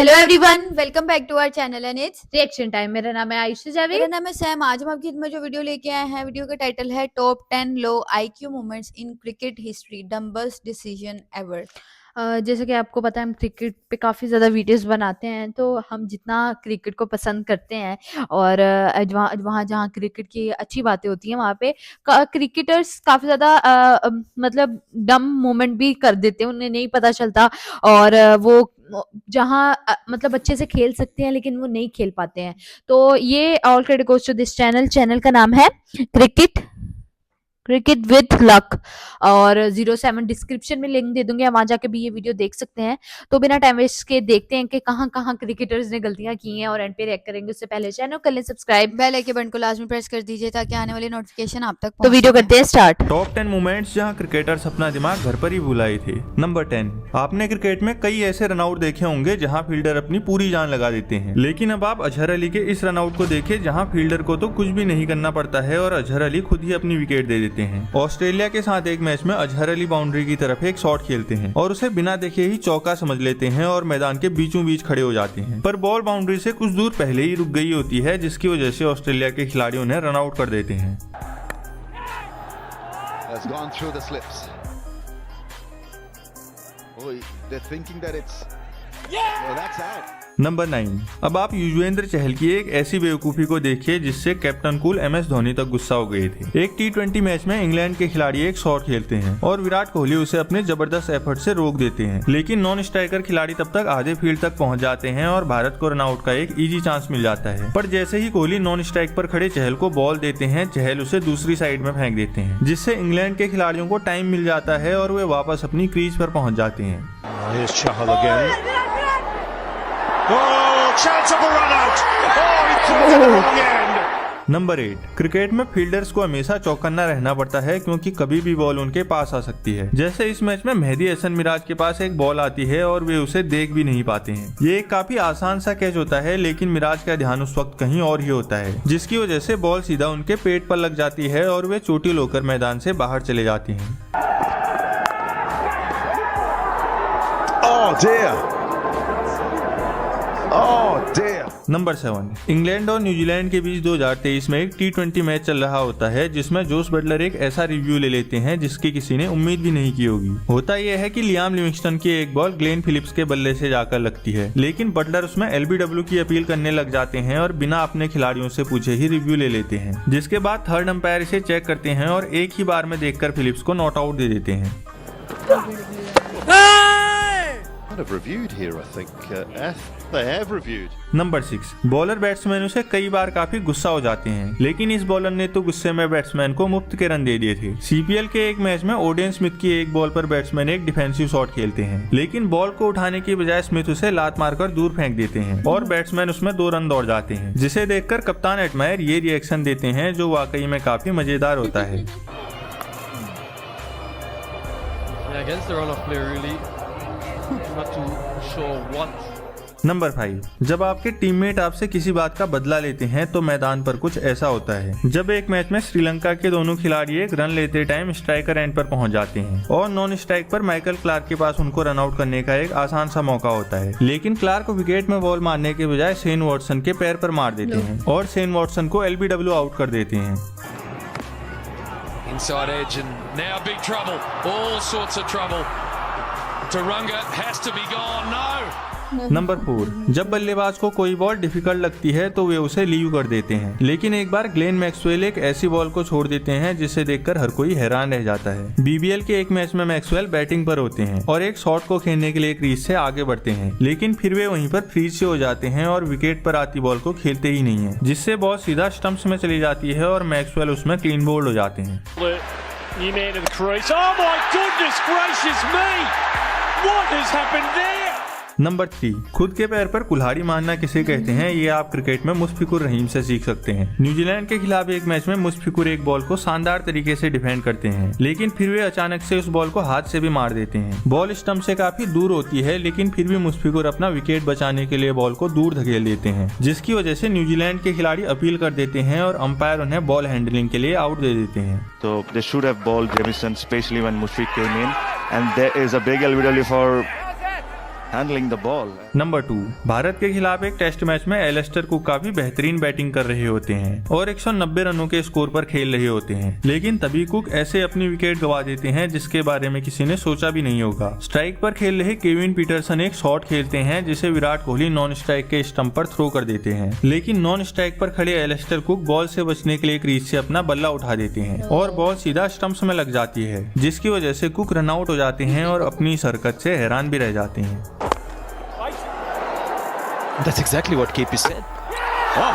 Hello everyone, welcome back to our channel and it's reaction time. मेरा नाम है आयुषा जावेद। मेरा नाम है सैम। आज हम आपकी खिदमत में जो वीडियो लेके आए हैं, वीडियो का टाइटल है top 10 low IQ moments in cricket history, dumbest decision ever. जैसे कि आपको पता है हम क्रिकेट पे काफ़ी ज़्यादा वीडियोस बनाते हैं, तो हम जितना क्रिकेट को पसंद करते हैं और वहाँ जहाँ क्रिकेट की अच्छी बातें होती हैं वहाँ पे क्रिकेटर्स काफ़ी ज़्यादा मतलब डम मोमेंट भी कर देते हैं, उन्हें नहीं पता चलता और वो जहाँ मतलब अच्छे से खेल सकते हैं लेकिन वो नहीं खेल पाते हैं। तो ये all credit goes to this channel का नाम है क्रिकेट विद लक और 07 डिस्क्रिप्शन में लिंक दे दूंगी, आप वहां जाके भी ये वीडियो देख सकते हैं। तो बिना टाइम वेस्ट के देखते हैं कि कहाँ कहाँ क्रिकेटर्स ने गलतियां की हैं और एंड पे रिएक्ट करेंगे। उससे पहले चैनल कर लें सब्सक्राइब, बेल आइकन बटन को लाजमी प्रेस कर दीजिए ताकि आने वाली नोटिफिकेशन आप तक तो पहुंच वीडियो सके। करते हैं स्टार्ट। टॉप 10 मोमेंट्स जहां क्रिकेटर्स अपना दिमाग घर पर ही भुलाए थे। नंबर 10। आपने क्रिकेट में कई ऐसे रनआउट देखे होंगे जहां फील्डर अपनी पूरी जान लगा देते हैं, लेकिन अब आप अजहर अली के इस रनआउट को देखिए जहां फील्डर को तो कुछ भी नहीं करना पड़ता है और अजहर अली खुद ही अपनी विकेट दे देते हैं। ऑस्ट्रेलिया के साथ एक मैच में अजहर अली बाउंड्री की तरफ एक शॉट खेलते हैं और उसे बिना देखे ही चौका समझ लेते हैं और मैदान के बीचों बीच खड़े हो जाते हैं, पर बॉल बाउंड्री से कुछ दूर पहले ही रुक गई होती है, जिसकी वजह से ऑस्ट्रेलिया के खिलाड़ी उन्हें रन आउट कर देते हैं। Has gone through the slips. Oh, they're thinking that it's... Oh, that's out. Number 9। अब आप युजवेंद्र चहल की एक ऐसी बेवकूफी को देखिए जिससे कैप्टन कूल MS धोनी तक गुस्सा हो गए थे। एक T20 मैच में इंग्लैंड के खिलाड़ी एक शॉट खेलते हैं और विराट कोहली उसे अपने जबरदस्त एफर्ट से रोक देते हैं, लेकिन नॉन स्ट्राइकर खिलाड़ी तब तक आधे फील्ड तक पहुंच जाते हैं और भारत को रनआउट का एक इजी चांस मिल जाता है। पर जैसे ही कोहली नॉन स्ट्राइक पर खड़े चहल को बॉल देते हैं, चहल उसे दूसरी साइड में फेंक देते हैं, जिससे इंग्लैंड के खिलाड़ियों को टाइम मिल जाता है और वे वापस अपनी क्रीज पर पहुंच जाते हैं। Here's Chahal again. Oh, chance of a run out. Oh, he threw it at the wrong end. Number 8। Cricket में फील्डर्स को हमेशा चौकन्ना रहना पड़ता है क्योंकि कभी भी बॉल उनके पास आ सकती है। जैसे इस मैच में मेहदी हसन मिराज के पास एक बॉल आती है और वे उसे देख भी नहीं पाते हैं। ये एक काफी आसान सा कैच होता है, लेकिन मिराज का ध्यान उस वक्त कहीं और ही होता है, जिसकी वजह से बॉल सीधा उनके पेट पर लग जाती है और वे चोटिल होकर मैदान से बाहर चले जाते हैं। Oh dear. Oh dear. Number 7। England और न्यूजीलैंड के बीच 2023 में एक T20 मैच चल रहा होता है जिसमें जोस बटलर एक ऐसा रिव्यू ले लेते हैं जिसकी किसी ने उम्मीद भी नहीं की होगी। होता यह है कि लियाम लिविंगस्टन की एक बॉल ग्लेन फिलिप्स के बल्ले से जाकर लगती है, लेकिन बटलर उसमें LBW की अपील करने लग जाते हैं और बिना अपने खिलाड़ियों से पूछे ही रिव्यू ले लेते हैं, जिसके बाद थर्ड अंपायर इसे चेक करते हैं और एक ही बार में देखकर फिलिप्स को नॉट आउट दे देते हैं। Kind of reviewed here, I think. They have reviewed. Number 6। Bowler बैट्समैनों से कई बार काफी गुस्सा हो जाते हैं, लेकिन इस बॉलर ने तो गुस्से में बैट्समैन को मुफ्त के रन दे दिए थे। CPL के एक मैच में ओडेन स्मिथ की एक बॉल पर बैट्समैन एक डिफेंसिव शॉट खेलते हैं, लेकिन बॉल को उठाने की बजाय स्मिथ उसे लात मारकर दूर फेंक देते हैं और बैट्समैन उसमें 2 रन दौड़ जाते हैं, जिसे देखकर कप्तान एडमायर ये रिएक्शन देते हैं जो वाकई में काफी मजेदार होता है। Against the run-off player, really not too sure what. Number 5। जब आपके टीममेट आपसे किसी बात का बदला लेते हैं तो मैदान पर कुछ ऐसा होता है। जब एक मैच में श्रीलंका के दोनों खिलाड़ी एक रन लेते टाइम स्ट्राइकर एंड पर पहुंच जाते हैं और नॉन स्ट्राइक पर माइकल क्लार्क के पास उनको रन आउट करने का एक आसान सा मौका होता है, लेकिन क्लार्क को विकेट में बॉल मारने के बजाय शेन वॉटसन के पैर पर मार देते हैं और शेन वॉटसन को LBW आउट कर देते हैं। Inside edge and now big trouble. All sorts of trouble. Turunga has to be gone. No. Number 4। जब बल्लेबाज को कोई बॉल डिफिकल्ट लगती है तो वे उसे लीव कर देते हैं, लेकिन एक बार ग्लेन मैक्सवेल एक ऐसी बॉल को छोड़ देते हैं जिसे देखकर हर कोई हैरान रह जाता है। BBL के एक मैच में मैक्सवेल बैटिंग पर होते हैं और एक शॉट को खेलने के लिए क्रीज से आगे बढ़ते हैं, लेकिन फिर वे वहीं पर फ्रीज से हो जाते हैं और विकेट पर आती बॉल को खेलते ही नहीं है, जिससे बॉल सीधा स्टंप्स में चली जाती है और मैक्सवेल उसमें क्लीन बोल्ड हो जाते हैं। New man to the crease. Oh my goodness gracious me! What has happened there? Number 3। खुद के पैर पर कुल्हाड़ी मारना किसे कहते हैं ये आप क्रिकेट में मुशफिकुर रहीम से सीख सकते हैं। न्यूजीलैंड के खिलाफ एक मैच में मुशफिकुर एक बॉल को शानदार तरीके से डिफेंड करते हैं, लेकिन फिर वे अचानक से उस बॉल को हाथ से भी मार देते हैं। बॉल स्टंप से काफी दूर होती है, लेकिन फिर भी मुशफिकुर अपना विकेट बचाने के लिए बॉल को दूर धकेल देते हैं, जिसकी वजह से न्यूजीलैंड के खिलाड़ी अपील कर देते हैं और अंपायर उन्हें बॉल हैंडलिंग के लिए आउट दे देते हैं। So they should have bowled Jamieson, especially when Mushfiq came in, and there is a big LBW for handling the ball. Number 2, Bharat के खिलाफ एक टेस्ट मैच में एलिस्टर कुक काफी बेहतरीन बैटिंग कर रहे होते हैं और 190 रनों के स्कोर पर खेल रहे होते हैं, लेकिन तभी कुक ऐसे अपनी विकेट गवा देते हैं जिसके बारे में किसी ने सोचा भी नहीं होगा। स्ट्राइक पर खेल रहे केविन पीटरसन एक शॉट खेलते हैं जिसे विराट कोहली नॉन स्ट्राइक के स्टंप पर थ्रो कर देते हैं, लेकिन नॉन स्ट्राइक पर खड़े एलिस्टर कुक बॉल से बचने के लिए क्रीज से अपना बल्ला उठा देते हैं और बॉल सीधा स्टंप्स में लग जाती है, जिसकी वजह से कुक रन आउट हो जाते हैं और अपनी इस हरकत से हैरान भी रह जाते हैं। That's exactly what KP said. Oh,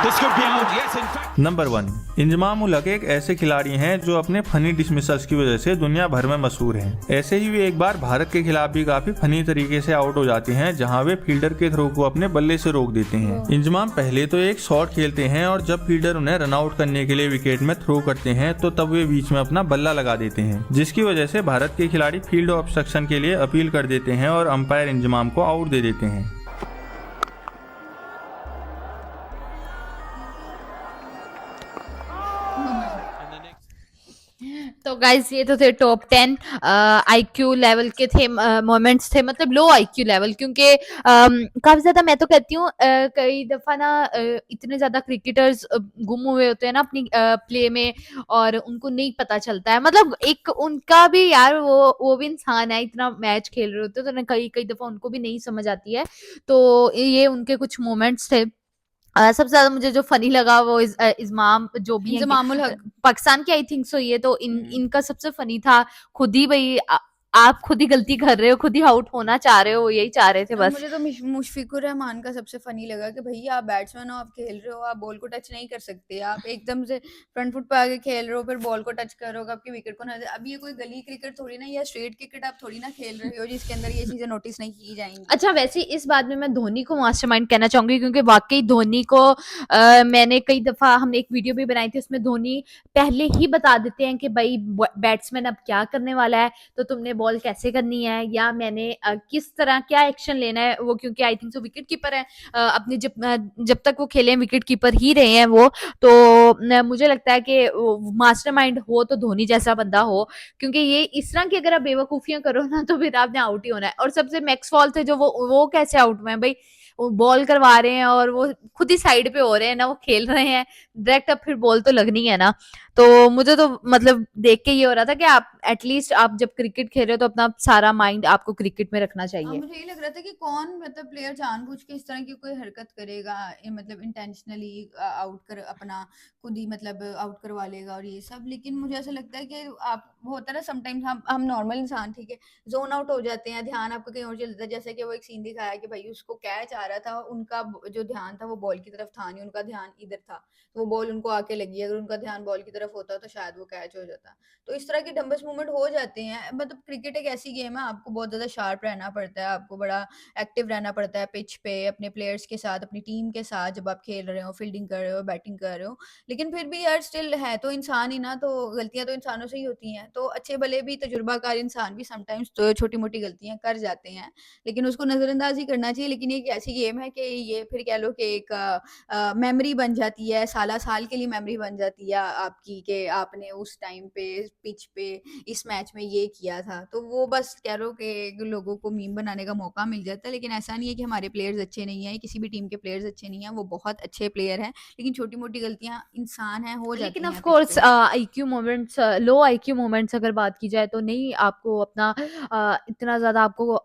this could be out. Yes, in fact. Number 1, Inzamam ul Haq एक ऐसे खिलाड़ी हैं जो अपने फनी डिसमिसल्स की वजह से दुनिया भर में मशहूर हैं। ऐसे ही वे एक बार भारत के खिलाफ भी काफी फनी तरीके से आउट हो जाते हैं, जहां वे फील्डर के थ्रो को अपने बल्ले से रोक देते हैं। इंजमाम पहले तो एक शॉट खेलते हैं और जब फील्डर उन्हें रन आउट करने के लिए विकेट में थ्रो करते हैं तो तब वे बीच में अपना बल्ला लगा देते हैं, जिसकी वजह से भारत के खिलाड़ी फील्ड ऑब्स्ट्रक्शन के लिए अपील कर देते हैं और अंपायर इंजमाम को आउट दे देते हैं। तो गाइज ये तो थे टॉप 10 आईक्यू लेवल के थे मोमेंट्स थे, मतलब लो आईक्यू लेवल, क्योंकि काफी ज्यादा मैं तो कहती हूँ कई दफा ना इतने ज्यादा क्रिकेटर्स गुम हुए होते हैं ना अपनी प्ले में और उनको नहीं पता चलता है, मतलब एक उनका भी यार वो भी इंसान है, इतना मैच खेल रहे होते हैं तो कई दफा उनको भी नहीं समझ आती है। तो ये उनके कुछ मोमेंट्स थे। सबसे ज्यादा मुझे जो फनी लगा वो इज़माम जो भी हैं इंजमामुल हक। पाकिस्तान के आई थिंक सो, ये तो इनका सबसे फनी था। खुद ही भाई आप खुद ही गलती कर रहे हो, खुद ही आउट होना चाह रहे हो, यही चाह रहे थे बस। मुझे तो मुशफिकुर रहमान का सबसे फनी लगा कि भैया आप बैट्समैन हो, आप खेल रहे हो, आप बॉल को टच नहीं कर सकते, आप एकदम से फ्रंट फुट पे आके खेल रहे हो, फिर बॉल को टच करोगे आपकी विकेट को ना। अब ये कोई गली क्रिकेट थोड़ी ना या स्ट्रेट क्रिकेट आप थोड़ी ना खेल रहे हो जिसके अंदर ये चीजें नोटिस नहीं की जाएंगी। अच्छा, वैसे इस बात में मैं धोनी को मास्टरमाइंड कहना चाहूंगी, क्योंकि वाकई धोनी को मैंने कई दफा हमने एक वीडियो भी बनाई थी, उसमें धोनी पहले ही बता देते हैं कि भाई बैट्समैन अब क्या करने वाला है, तो तुमने बॉल कैसे करनी है या मैंने किस तरह क्या एक्शन लेना है। वो क्योंकि I think so wicket keeper है, अपने जब तक वो खेले विकेट कीपर ही रहे हैं वो, तो मुझे लगता है कि मास्टरमाइंड हो तो धोनी जैसा बंदा हो, क्योंकि ये इस तरह की अगर आप बेवकूफियां करो ना तो फिर आपने आउट ही होना है। और सबसे मैक्सवेल थे जो वो कैसे आउट हुए हैं भाई, वो बॉल करवा रहे हैं और वो खुद ही साइड पे हो रहे हैं ना, वो खेल रहे हैं डायरेक्ट, अब फिर बॉल तो लगनी है ना। तो मुझे तो मतलब देख के ये हो रहा था कि आप एटलीस्ट आप जब क्रिकेट खेल रहे हो तो अपना सारा माइंड आपको क्रिकेट में रखना चाहिए। मुझे ये लग रहा था कि कौन मतलब प्लेयर जानबूझ के इस तरह की कोई हरकत करेगा, मतलब इंटेंशनली आउट कर अपना खुद ही मतलब आउट करवा लेगा और ये सब। लेकिन मुझे ऐसा लगता है कि आप होता है ना समटाइम्स हम नॉर्मल इंसान ठीक है जोन आउट हो जाते हैं, ध्यान आपका कहीं और चल जाता है। जैसे कि वो एक सीन दिखाया कि भाई उसको कैच आ रहा था, उनका जो ध्यान था वो बॉल की तरफ था नहीं, उनका ध्यान इधर था, तो वो बॉल उनको आके लगी। अगर उनका ध्यान बॉल की तरफ होता तो शायद वो कैच हो जाता। तो इस तरह के डम्बस मूवमेंट हो जाते हैं। मतलब क्रिकेट एक ऐसी गेम है, आपको बहुत ज्यादा शार्प रहना पड़ता है, आपको बड़ा एक्टिव रहना पड़ता है पिच पे अपने प्लेयर्स के साथ, अपनी टीम के साथ, जब आप खेल रहे हो, फील्डिंग कर रहे हो, बैटिंग कर रहे हो। लेकिन फिर भी यार स्टिल है तो इंसान ही ना, तो गलतियां तो इंसानों से ही होती हैं। तो अच्छे भले भी तजुर्बाकार इंसान भी समटाइम्स तो छोटी मोटी गलतियां कर जाते हैं, लेकिन उसको नजरअंदाज ही करना चाहिए। लेकिन ये एक ऐसी गेम है कि ये फिर कह लो कि एक मेमोरी बन जाती है, साल के लिए मेमोरी बन जाती है आपकी, कि आपने उस टाइम पे पिच पे इस मैच में ये किया था। तो वो बस कह लो कि लोगों को मीम बनाने का मौका मिल जाता है। लेकिन ऐसा नहीं है कि हमारे प्लेयर्स अच्छे नहीं हैं, किसी भी टीम के प्लेयर्स अच्छे नहीं हैं, वो बहुत अच्छे प्लेयर हैं, लेकिन छोटी मोटी गलतियां इंसान है हो जाती लेकिन हैं ऑफ पिच कोर्स पे। आईक्यू मोमेंट्स, लो आईक्यू मोमेंट्स अगर बात की जाए तो नहीं, आपको अपना इतना ज़्यादा आपको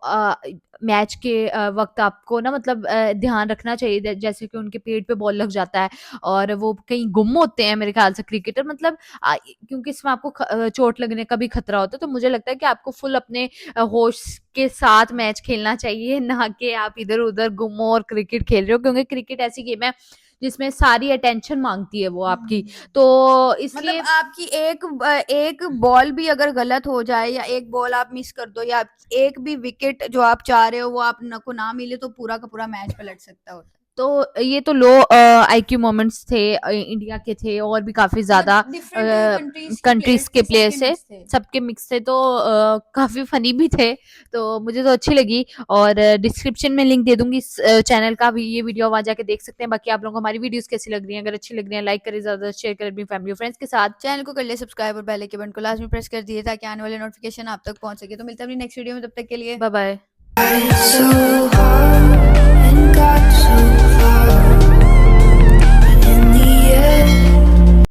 मैच के वक्त आपको ना मतलब ध्यान रखना चाहिए। जैसे कि उनके पेट पे बॉल लग जाता है और वो कहीं गुम होते हैं मेरे ख्याल से क्रिकेटर, मतलब क्योंकि इसमें आपको चोट लगने का भी खतरा होता है। तो मुझे लगता है कि आपको फुल अपने होश के साथ मैच खेलना चाहिए, ना कि आप इधर उधर गुम हो और क्रिकेट खेल रहे हो, क्योंकि क्रिकेट ऐसी गेम है जिसमें सारी अटेंशन मांगती है वो आपकी। तो इसलिए मतलब आपकी एक बॉल भी अगर गलत हो जाए या एक बॉल आप मिस कर दो या एक भी विकेट जो आप चाह रहे हो वो आप को ना मिले तो पूरा का पूरा मैच पलट सकता होता है। तो ये तो लो आईक्यू मोमेंट्स थे, इंडिया के थे और भी काफी ज्यादा कंट्रीज के प्लेयर्स थे, सबके मिक्स थे, तो काफी फनी भी थे। तो मुझे तो अच्छी लगी और डिस्क्रिप्शन में लिंक दे दूंगी इस चैनल का भी, ये वीडियो वहां जाके देख सकते हैं। बाकी आप लोगों को हमारी वीडियोस कैसी लग रही हैं, अगर अच्छी लग रही है लाइक करें, ज्यादा शेयर करें अपनी फैमिली फ्रेंड्स के साथ। चैनल को कर ले सब्सक्राइब और बेल के बटन को लाजमी प्रेस कर दिए ताकि आने वाले नोटिफिकेशन आप तक पहुंच सके। तो मिलते हैं अपनी नेक्स्ट वीडियो में, तब तक के लिए बाय बाय। So